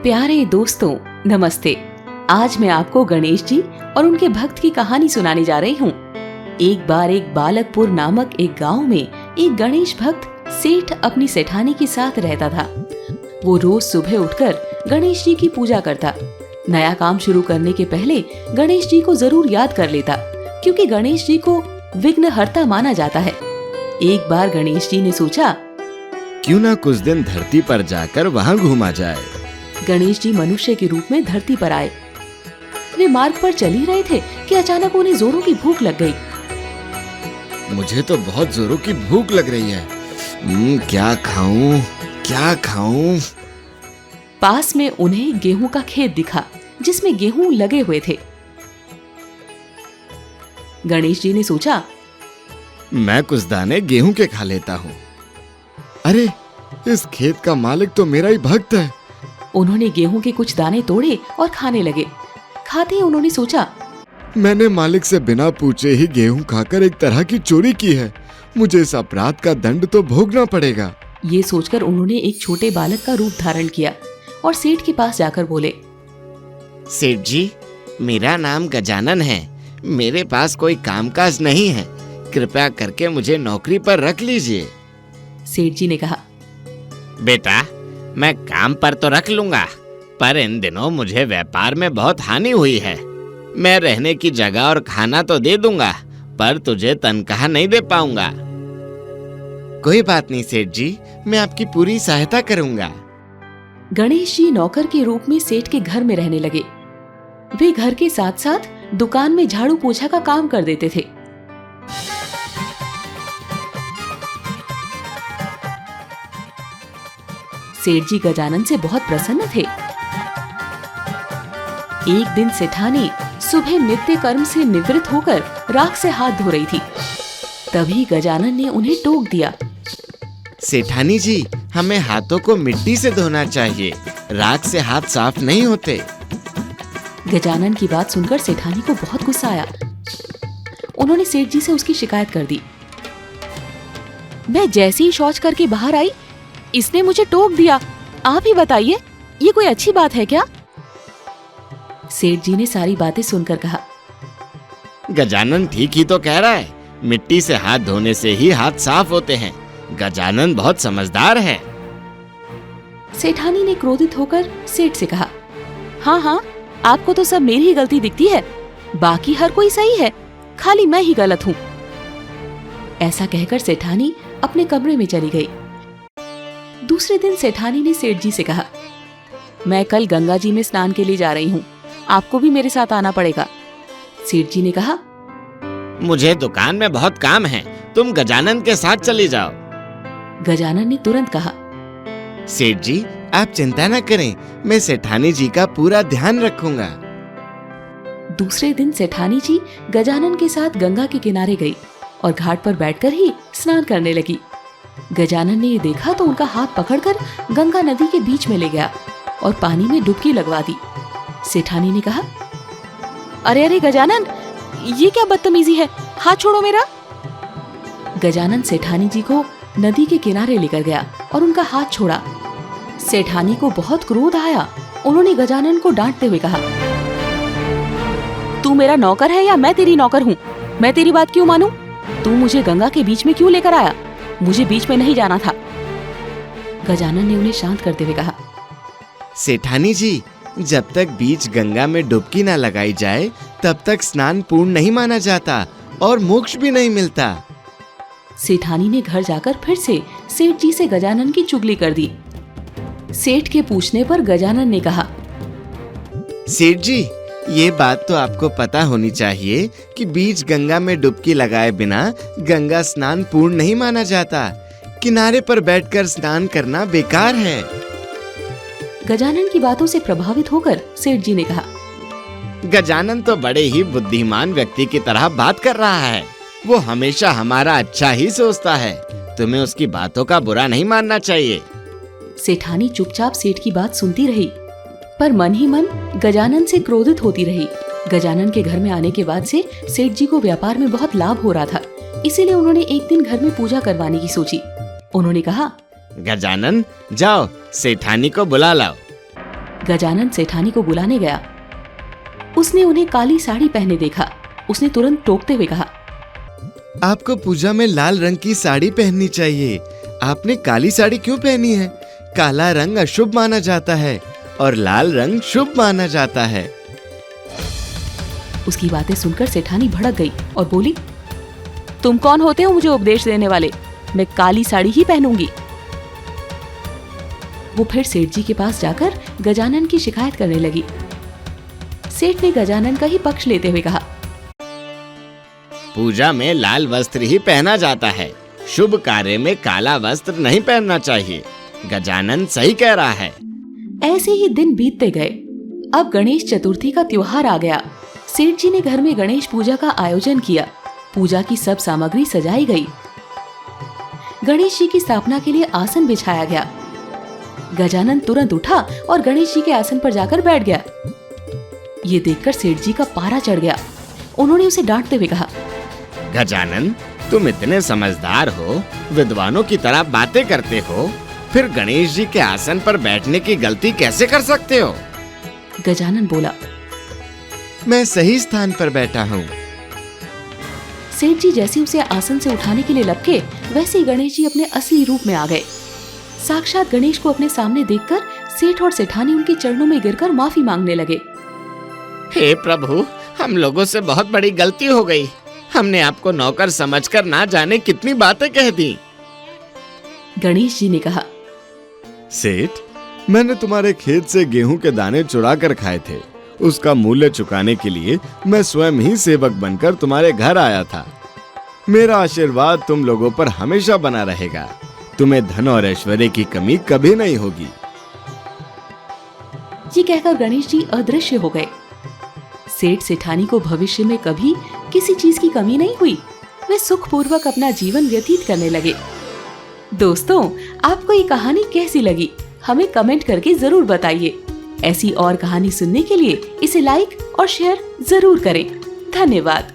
प्यारे दोस्तों, नमस्ते। आज मैं आपको गणेश जी और उनके भक्त की कहानी सुनाने जा रही हूँ। एक बार एक बालकपुर नामक एक गांव में एक गणेश भक्त सेठ अपनी सेठानी के साथ रहता था। वो रोज सुबह उठकर गणेश जी की पूजा करता। नया काम शुरू करने के पहले गणेश जी को जरूर याद कर लेता, क्योंकि गणेश जी को विघ्नहर्ता माना जाता है। एक बार गणेश जी ने सोचा, क्यों ना कुछ दिन धरती पर जाकर वहाँ घूमा जाए। गणेश जी मनुष्य के रूप में धरती पर आए। वे मार्ग पर चल ही रहे थे कि अचानक उन्हें जोरों की भूख लग गई। मुझे तो बहुत जोरों की भूख लग रही है। क्या खाऊं? पास में उन्हें गेहूं का खेत दिखा, जिसमें गेहूं लगे हुए थे। गणेश जी ने सोचा, मैं कुछ दाने गेहूं के खा लेता हूँ। अरे, इस खेत का मालिक तो मेरा ही भक्त है। उन्होंने गेहूं के कुछ दाने तोड़े और खाने लगे। खाते ही उन्होंने सोचा, मैंने मालिक से बिना पूछे ही गेहूं खाकर एक तरह की चोरी की है। मुझे इस अपराध का दंड तो भोगना पड़ेगा। ये सोचकर उन्होंने एक छोटे बालक का रूप धारण किया और सेठ के पास जाकर बोले, सेठ जी, मेरा नाम गजानन है। मेरे पास कोई कामकाज नहीं है। कृपया करके मुझे नौकरी पर रख लीजिए। सेठ जी ने कहा, बेटा, मैं काम पर तो रख लूंगा, पर इन दिनों मुझे व्यापार में बहुत हानि हुई है। मैं रहने की जगह और खाना तो दे दूंगा, पर तुझे तनख्वाह नहीं दे पाऊंगा। कोई बात नहीं सेठ जी, मैं आपकी पूरी सहायता करूंगा। गणेश जी नौकर के रूप में सेठ के घर में रहने लगे। वे घर के साथ साथ दुकान में झाड़ू पोछा का काम कर देते थे। सेठ जी गजानन से बहुत प्रसन्न थे। एक दिन सेठानी सुबह नित्य कर्म से निवृत्त होकर राख से हाथ धो रही थी। तभी गजानन ने उन्हें टोक दिया, सेठानी जी, हमें हाथों को मिट्टी से धोना चाहिए। राख से हाथ साफ नहीं होते। गजानन की बात सुनकर सेठानी को बहुत गुस्सा आया। उन्होंने सेठ जी से उसकी शिकायत कर दी। मैं जैसे ही शौच करके बाहर आई, इसने मुझे टोक दिया। आप ही बताइए, ये कोई अच्छी बात है क्या? सेठ जी ने सारी बातें सुनकर कहा, गजानन ठीक ही तो कह रहा है। मिट्टी से हाथ धोने से ही हाथ साफ होते हैं। गजानन बहुत समझदार है। सेठानी ने क्रोधित होकर सेठ से कहा, हाँ, आपको तो सब मेरी ही गलती दिखती है। बाकी हर कोई सही है, खाली मैं ही गलत हूँ। ऐसा कहकर सेठानी अपने कमरे में चली गई। दूसरे दिन सेठानी ने सेठ जी से कहा, मैं कल गंगा जी में स्नान के लिए जा रही हूँ, आपको भी मेरे साथ आना पड़ेगा। सेठ जी ने कहा, मुझे दुकान में बहुत काम है, तुम गजानन के साथ चली जाओ। गजानन ने तुरंत कहा, सेठ जी, आप चिंता न करें, मैं सेठानी जी का पूरा ध्यान रखूंगा। दूसरे दिन सेठानी जी गजानन के साथ गंगा के किनारे गई और घाट पर बैठकर ही स्नान करने लगी। गजानन ने ये देखा तो उनका हाथ पकड़कर गंगा नदी के बीच में ले गया और पानी में डुबकी लगवा दी। सेठानी ने कहा, अरे गजानन, ये क्या बदतमीजी है, हाथ छोड़ो मेरा। गजानन सेठानी जी को नदी के किनारे लेकर गया और उनका हाथ छोड़ा। सेठानी को बहुत क्रोध आया। उन्होंने गजानन को डांटते हुए कहा, तू मेरा नौकर है या मैं तेरी नौकर हूँ? मैं तेरी बात क्यों मानूं? तू मुझे गंगा के बीच में क्यों लेकर आया? मुझे बीच में नहीं जाना था। गजानन ने उन्हें शांत करते हुए कहा, सेठानी जी, जब तक बीच गंगा में डुबकी न लगाई जाए, तब तक स्नान पूर्ण नहीं माना जाता और मोक्ष भी नहीं मिलता। सेठानी ने घर जाकर फिर से सेठ जी से गजानन की चुगली कर दी। सेठ के पूछने पर गजानन ने कहा, सेठ जी, ये बात तो आपको पता होनी चाहिए कि बीच गंगा में डुबकी लगाए बिना गंगा स्नान पूर्ण नहीं माना जाता। किनारे पर बैठकर स्नान करना बेकार है। गजानन की बातों से प्रभावित होकर सेठ जी ने कहा, गजानन तो बड़े ही बुद्धिमान व्यक्ति की तरह बात कर रहा है। वो हमेशा हमारा अच्छा ही सोचता है। तुम्हें उसकी बातों का बुरा नहीं मानना चाहिए। सेठानी चुपचाप सेठ की बात सुनती रही, पर मन ही मन गजानन से क्रोधित होती रही। गजानन के घर में आने के बाद से सेठ जी को व्यापार में बहुत लाभ हो रहा था, इसीलिए उन्होंने एक दिन घर में पूजा करवाने की सोची। उन्होंने कहा, गजानन, जाओ सेठानी को बुला लाओ। गजानन सेठानी को बुलाने गया। उसने उन्हें काली साड़ी पहने देखा। उसने तुरंत टोकते हुए कहा, आपको पूजा में लाल रंग की साड़ी पहननी चाहिए। आपने काली साड़ी क्यों पहनी है? काला रंग अशुभ माना जाता है और लाल रंग शुभ माना जाता है। उसकी बातें सुनकर सेठानी भड़क गई और बोली, तुम कौन होते हो मुझे उपदेश देने वाले? मैं काली साड़ी ही पहनूंगी। वो फिर सेठ जी के पास जाकर गजानन की शिकायत करने लगी। सेठ ने गजानन का ही पक्ष लेते हुए कहा, पूजा में लाल वस्त्र ही पहना जाता है, शुभ कार्य में काला वस्त्र नहीं पहनना चाहिए। गजानन सही कह रहा है। ऐसे ही दिन बीतते गए। अब गणेश चतुर्थी का त्योहार आ गया। सेठ जी ने घर में गणेश पूजा का आयोजन किया। पूजा की सब सामग्री सजाई गई। गणेश जी की स्थापना के लिए आसन बिछाया गया। गजानन तुरंत उठा और गणेश जी के आसन पर जाकर बैठ गया। ये देखकर सेठ जी का पारा चढ़ गया। उन्होंने उसे डांटते हुए कहा, गजानन, तुम इतने समझदार हो, विद्वानों की तरह बातें करते हो, फिर गणेश जी के आसन पर बैठने की गलती कैसे कर सकते हो? गजानन बोला, मैं सही स्थान पर बैठा हूँ। सेठ जी जैसे उसे आसन से उठाने के लिए लपके, वैसे ही गणेश जी अपने असली रूप में आ गए। साक्षात गणेश को अपने सामने देखकर सेठ और सेठानी उनके चरणों में गिरकर माफी मांगने लगे। हे प्रभु, हम लोगों से बहुत बड़ी गलती हो गई। हमने आपको नौकर समझकर ना जाने कितनी बातें कह दी। गणेश जी ने कहा, सेठ, मैंने तुम्हारे खेत से गेहूं के दाने चुरा कर खाए थे। उसका मूल्य चुकाने के लिए मैं स्वयं ही सेवक बनकर तुम्हारे घर आया था। मेरा आशीर्वाद तुम लोगों पर हमेशा बना रहेगा। तुम्हें धन और ऐश्वर्य की कमी कभी नहीं होगी। ये कहकर गणेश जी अदृश्य हो गए। सेठ सेठानी को भविष्य में कभी किसी चीज की कमी नहीं हुई। वे सुखपूर्वक अपना जीवन व्यतीत करने लगे। दोस्तों, आपको ये कहानी कैसी लगी? हमें कमेंट करके जरूर बताइए। ऐसी और कहानी सुनने के लिए इसे लाइक और शेयर जरूर करें। धन्यवाद।